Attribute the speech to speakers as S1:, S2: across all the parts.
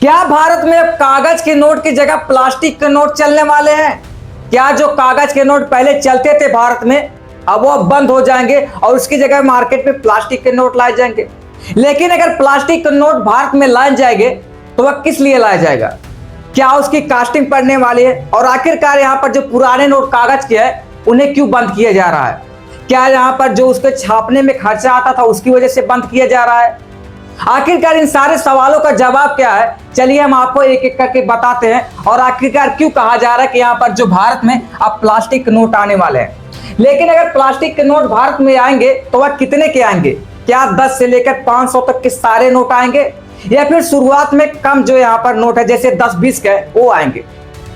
S1: क्या भारत में अब कागज के नोट की जगह प्लास्टिक के नोट चलने वाले हैं? क्या जो कागज के नोट पहले चलते थे भारत में, अब वो बंद हो जाएंगे और उसकी जगह मार्केट में प्लास्टिक के नोट लाए जाएंगे? लेकिन अगर प्लास्टिक के नोट भारत में लाए जाएंगे तो वह किस लिए लाया जाएगा? क्या उसकी कास्टिंग पड़ने वाली है? और आखिरकार यहाँ पर जो पुराने नोट कागज के हैं उन्हें क्यों बंद किया जा रहा है? क्या यहाँ पर जो उसके छापने में खर्चा आता था उसकी वजह से बंद किया जा रहा है? आखिरकार इन सारे सवालों का जवाब क्या है, चलिए हम आपको एक एक करके बताते हैं। और आखिरकार क्यों कहा जा रहा है कि यहाँ पर जो भारत में अब प्लास्टिक के नोट आने वाले हैं। लेकिन अगर प्लास्टिक के नोट भारत में आएंगे तो वह कितने के आएंगे? क्या 10 से लेकर 500 तक के सारे नोट आएंगे, या फिर शुरुआत में कम जो यहाँ पर नोट है जैसे 10-20 के वो आएंगे?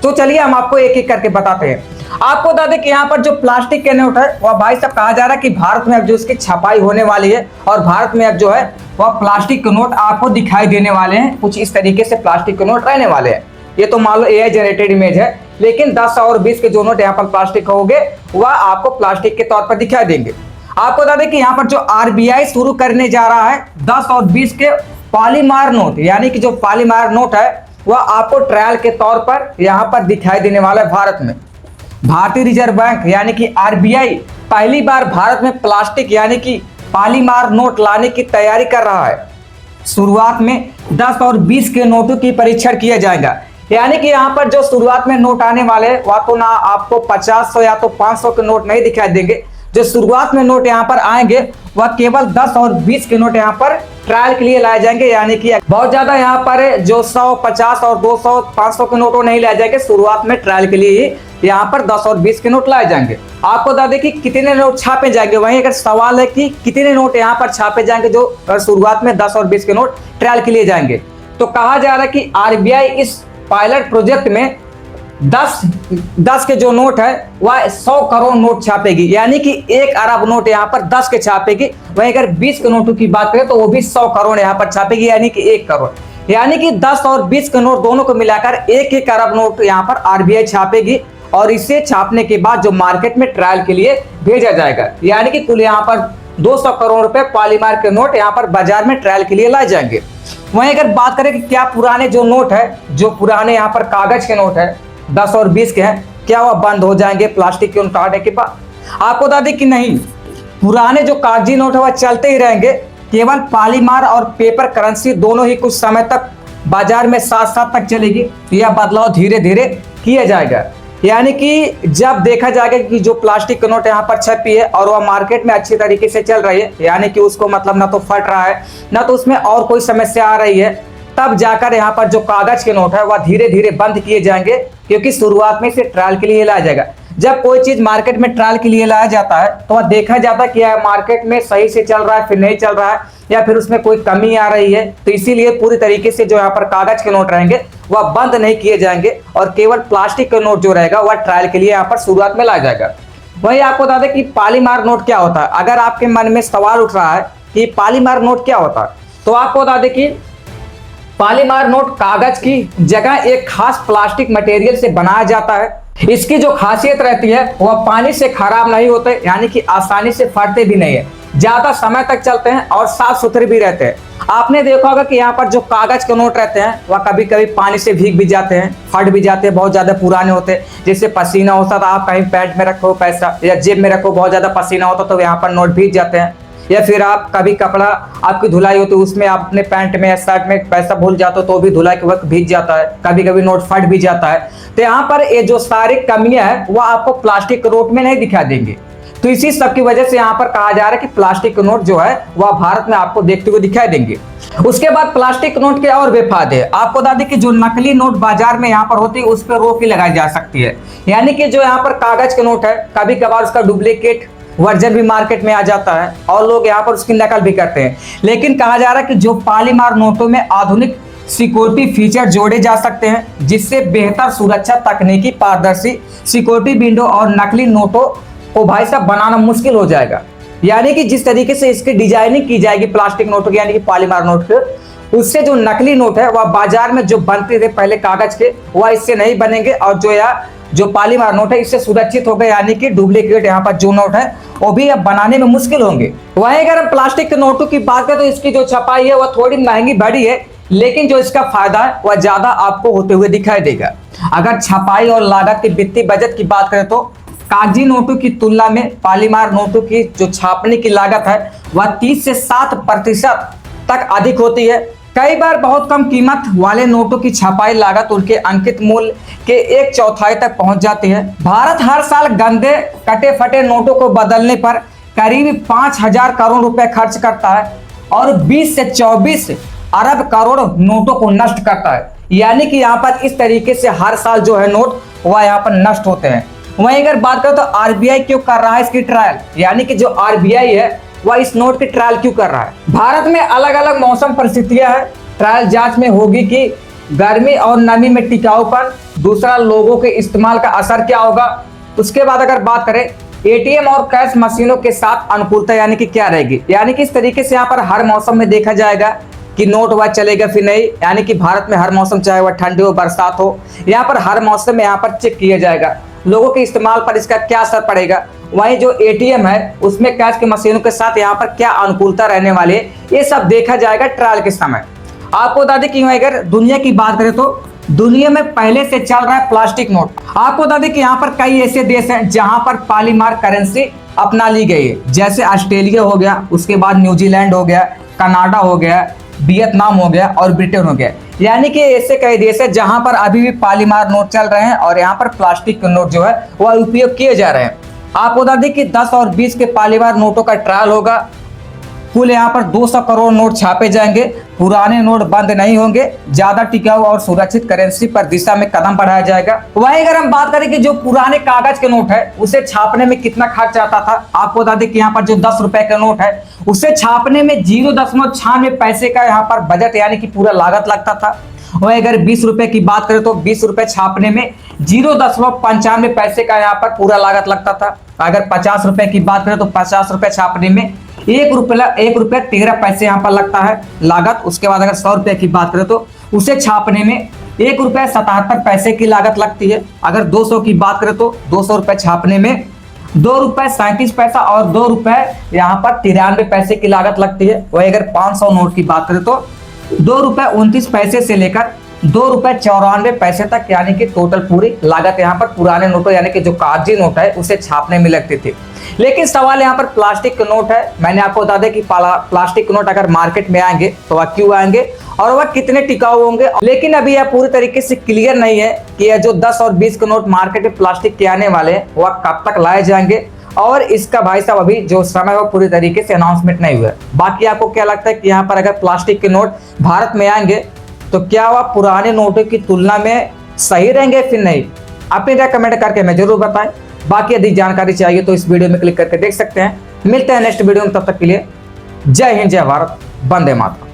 S1: तो चलिए हम आपको एक एक करके बताते हैं। आपको बता दें कि यहाँ पर जो प्लास्टिक के नोट है वह भाई साहब कहा जा रहा है कि भारत में अब जो इसकी छपाई होने वाली है और भारत में अब जो है वह प्लास्टिक के नोट आपको दिखाई देने वाले हैं। कुछ इस तरीके से प्लास्टिक के नोट रहने वाले हैं। ये तो मान लो AI जनरेटेड इमेज है, लेकिन 10 और 20 के जो नोट यहाँ पर प्लास्टिक होंगे वह आपको प्लास्टिक के तौर पर दिखाई देंगे। आपको बता दें कि यहाँ पर जो RBI शुरू करने जा रहा है 10 और 20 के पॉलीमार नोट, यानी कि जो पॉलीमार नोट है वह आपको ट्रायल के तौर पर यहाँ पर दिखाई देने वाला है भारत में। भारतीय रिजर्व बैंक यानी कि RBI पहली बार भारत में प्लास्टिक यानी कि पॉलीमार नोट लाने की तैयारी कर रहा है। शुरुआत में 10 और 20 के नोटों की परीक्षण किया जाएगा, यानी कि यहाँ पर जो शुरुआत में नोट आने वाले हैं वह तो ना आपको 50 या तो 500 के नोट नहीं दिखाई देंगे। जो शुरुआत में नोट यहाँ पर आएंगे वह केवल 10 और 20 के नोट यहाँ पर ट्रायल के लिए लाए जाएंगे, यानी कि बहुत ज्यादा यहाँ पर जो 100, 50 और 200, 500 के नोट नहीं लाए जाएंगे। शुरुआत में ट्रायल के लिए ही यहाँ पर 10 और 20 के नोट लाए जाएंगे। आपको बता दें कि कितने नोट छापे जाएंगे। वहीं अगर सवाल है कि कितने नोट यहाँ पर छापे जाएंगे जो शुरुआत में 10 और 20 के नोट ट्रायल के लिए जाएंगे, तो कहा जा रहा है कि RBI इस पायलट प्रोजेक्ट में 10 के जो नोट है वह 100 करोड़ नोट छापेगी, यानी कि 1 अरब नोट यहाँ पर 10 के छापेगी। वहीं अगर 20 के नोटों की बात करें तो वो भी 100 करोड़ यहाँ पर छापेगी, यानी कि 1 करोड़। यानी कि 10 और 20 के नोट दोनों को मिलाकर 1 अरब नोट यहाँ पर RBI छापेगी और इसे छापने के बाद जो मार्केट में ट्रायल के लिए भेजा जाएगा, यानी कि कुल यहाँ पर 200 करोड़ रुपए पॉलीमार के नोट यहाँ पर बाजार में ट्रायल के लिए लाए जाएंगे। वहीं अगर बात करें कि क्या पुराने जो नोट है, जो पुराने यहाँ पर कागज के नोट है 10 और 20 के हैं, क्या वह बंद हो जाएंगे प्लास्टिक के नोट आने के बाद? आपको बता दें कि नहीं, पुराने जो कागजी नोट है वह चलते ही रहेंगे। केवल पॉलीमार और पेपर करेंसी दोनों ही कुछ समय तक बाजार में साथ साथ तक चलेगी। यह बदलाव धीरे धीरे किया जाएगा, यानी कि जब देखा जाएगा कि जो प्लास्टिक के नोट यहाँ पर छपी है और वह मार्केट में अच्छी तरीके से चल रही है, यानी कि उसको मतलब ना तो फट रहा है ना तो उसमें और कोई समस्या आ रही है, तब जाकर यहाँ पर जो कागज के नोट है वह धीरे धीरे बंद किए जाएंगे। क्योंकि शुरुआत में इसे ट्रायल के लिए लाया जाएगा। जब कोई चीज मार्केट में ट्रायल के लिए लाया जाता है तो वह देखा जाता है कि यह मार्केट में सही से चल रहा है, फिर नहीं चल रहा है, या फिर उसमें कोई कमी आ रही है। तो इसीलिए पूरी तरीके से जो यहाँ पर कागज के नोट रहेंगे वह बंद नहीं किए जाएंगे और केवल प्लास्टिक का नोट जो रहेगा वह ट्रायल के लिए यहाँ पर शुरुआत में लाया जाएगा। वही आपको बता दें कि पॉलीमार नोट क्या होता है। अगर आपके मन में सवाल उठ रहा है कि पॉलीमार नोट क्या होता है, तो आपको बता दें कि पॉलीमार नोट कागज की जगह एक खास प्लास्टिक मटेरियल से बनाया जाता है। इसकी जो खासियत रहती है वह पानी से खराब नहीं होते, यानी कि आसानी से फटते भी नहीं है, ज्यादा समय तक चलते हैं और साफ सुथरे भी रहते हैं। आपने देखा होगा कि यहाँ पर जो कागज के नोट रहते हैं वह कभी कभी पानी से भीग भी जाते हैं, फट भी जाते हैं, बहुत ज्यादा पुराने होते हैं। जैसे पसीना होता था, आप कहीं पैंट में रखो पैसा या जेब में रखो, बहुत ज्यादा पसीना होता तो यहाँ पर नोट भीग जाते हैं। या फिर आप कभी कपड़ा आपकी धुलाई होती है उसमें आप अपने पैंट में या शर्ट में पैसा भूल जाते हो तो भी धुलाई के वक्त भीग जाता है, कभी कभी नोट फट भी जाता है। तो यहाँ पर ये जो सारी कमियां है वो आपको प्लास्टिक के नोट में नहीं दिखा देंगे। तो इसी सब की वजह से यहाँ पर कहा जा रहा है कि प्लास्टिक के नोट जो है वह भारत में आपको देखते हुए दिखाई देंगे। उसके बाद प्लास्टिक नोट के और बेफायदे है। आपको बता दें कि जो नकली नोट बाजार में यहाँ पर होती है उस पर रोक ही लगाई जा सकती है, यानी कि जो यहाँ पर कागज के नोट है कभी कभार उसका डुप्लीकेट वर्जन भी मार्केट में आ जाता है और लोग यहाँ पर उसकी नकल भी करते हैं। लेकिन कहा जा रहा है कि जो पॉलीमार नोटों में आधुनिक सिक्योरिटी फीचर जोड़े जा सकते हैं जिससे बेहतर सुरक्षा, तकनीकी पारदर्शी सिक्योरिटी विंडो और नकली नोटों को भाई साहब बनाना मुश्किल हो जाएगा। यानी कि जिस तरीके से इसकी डिजाइनिंग की जाएगी प्लास्टिक नोटों की, यानी कि पॉलीमार नोट के, उससे जो नकली नोट है वह बाजार में जो बनते थे पहले कागज के वह इससे नहीं बनेंगे और जो पॉलीमार नोट है इससे सुरक्षित हो गए, यानी कि डुप्लीकेट यहाँ पर जो नोट है वो भी अब बनाने में मुश्किल होंगे। वहीं अगर हम प्लास्टिक के नोटों की बात करें तो इसकी जो छपाई है वह थोड़ी महंगी बढ़ी है, लेकिन जो इसका फायदा है वह ज्यादा आपको होते हुए दिखाई देगा। अगर छपाई और लागत की वित्तीय बजट की बात करें तो कागजी नोटों की तुलना में पॉलीमर नोटों की जो छापने की लागत है वह 30 से 7% तक अधिक होती है। कई बार बहुत कम कीमत वाले नोटों की छपाई लागत उनके अंकित मूल्य के 1/4 तक पहुंच जाती है। भारत हर साल गंदे कटे फटे नोटों को बदलने पर करीब 5,000 करोड़ रुपए खर्च करता है और 20 से 24 अरब करोड़ नोटों को नष्ट करता है। यानी कि यहाँ पर इस तरीके से हर साल जो है नोट वह यहाँ पर नष्ट होते हैं। वहीं अगर बात करें तो आरबीआई क्यों कर रहा है इसकी ट्रायल, यानी कि जो आरबीआई है वह इस नोट की ट्रायल क्यों कर रहा है। भारत में अलग अलग मौसम परिस्थितियां हैं। ट्रायल जांच में होगी कि गर्मी और नमी में टिकाऊपन, दूसरा लोगों के इस्तेमाल का असर क्या होगा। उसके बाद अगर बात करें एटीएम और कैश मशीनों के साथ अनुकूलता यानी कि क्या रहेगी, यानी कि इस तरीके से यहाँ पर हर मौसम में देखा जाएगा कि नोट वह चलेगा फिर नहीं। यानी कि भारत में हर मौसम चाहे वह ठंडी हो बरसात हो, यहाँ पर हर मौसम में यहाँ पर चेक किया जाएगा लोगों के इस्तेमाल पर इसका क्या असर पड़ेगा। वहीं जो एटीएम है उसमें कैश की मशीनों के साथ यहाँ पर क्या अनुकूलता रहने वाली है, ये सब देखा जाएगा ट्रायल के समय। आपको बता दें कि अगर दुनिया की बात करें तो दुनिया में पहले से चल रहा है प्लास्टिक नोट। आपको बता दें कि यहाँ पर कई ऐसे देश हैं जहां पर पॉलीमर करेंसी अपना ली गई है, जैसे ऑस्ट्रेलिया हो गया, उसके बाद न्यूजीलैंड हो गया, कनाडा हो गया, वियतनाम हो गया और ब्रिटेन हो गया। यानी कि ऐसे कई देश है जहां पर अभी भी पॉलीमर नोट चल रहे हैं और यहाँ पर प्लास्टिक के नोट जो है वह उपयोग किए जा रहे हैं। आपको बता दें कि 10 और 20 के पॉलीमर नोटों का ट्रायल होगा। कुल यहाँ पर 200 करोड़ नोट छापे जाएंगे। पुराने नोट बंद नहीं होंगे। ज्यादा टिकाऊ और सुरक्षित करेंसी पर दिशा में कदम बढ़ाया जाएगा। वहीं अगर हम बात करें कि जो पुराने कागज के नोट है उसे छापने में कितना खर्च आता था, आपको बता दें कि यहाँ पर जो 10 रुपए का नोट है उसे छापने में 0.96 पैसे का यहाँ पर बजट यानी कि पूरा लागत लगता था। वहीं अगर 20 रुपए की बात करें तो 20 रुपए छापने में 0.95 पैसे का यहाँ पर पूरा लागत लगता था। अगर 50 रुपए की बात करें तो 50 रुपए छापने में 1 रुपया 13 पैसे यहाँ पर लगता है लागत। उसके बाद अगर 100 रुपए की बात करें तो उसे छापने में 1 रुपया 77 पैसे की लागत लगती है। अगर 200 की बात करें तो 200 रुपए छापने में 2 रुपए 37 पैसा और 2 रुपए यहाँ पर 93 पैसे की लागत लगती है। वही अगर 500 नोट की बात करें तो 2 रुपए 29 पैसे से लेकर 2 रुपए 94 पैसे तक यानी कि टोटल पूरी लागत यहाँ पर पुराने नोटों यानी कि जो कागजी नोट है उसे छापने में लगती थी। लेकिन सवाल यहाँ पर प्लास्टिक के नोट है। मैंने आपको बता दें कि प्लास्टिक के नोट अगर मार्केट में आएंगे तो वह क्यों आएंगे और वह कितने टिकाऊ होंगे। लेकिन अभी यह पूरी तरीके से क्लियर नहीं है कि यह जो 10 और 20 के नोट मार्केट में प्लास्टिक के आने वाले हैं वह कब तक लाए जाएंगे और इसका भाई साहब अभी जो समय वो पूरी तरीके से अनाउंसमेंट नहीं हुआ है। बाकी आपको क्या लगता है कि यहाँ पर अगर प्लास्टिक के नोट भारत में आएंगे तो क्या वह पुराने नोटों की तुलना में सही रहेंगे फिर नहीं। अपनी राय कमेंट करके हमें जरूर बताएं। बाकी यदि जानकारी चाहिए तो इस वीडियो में क्लिक करके देख सकते हैं। मिलते हैं नेक्स्ट वीडियो में, तब तक के लिए जय हिंद, जय भारत, वंदे मातरम।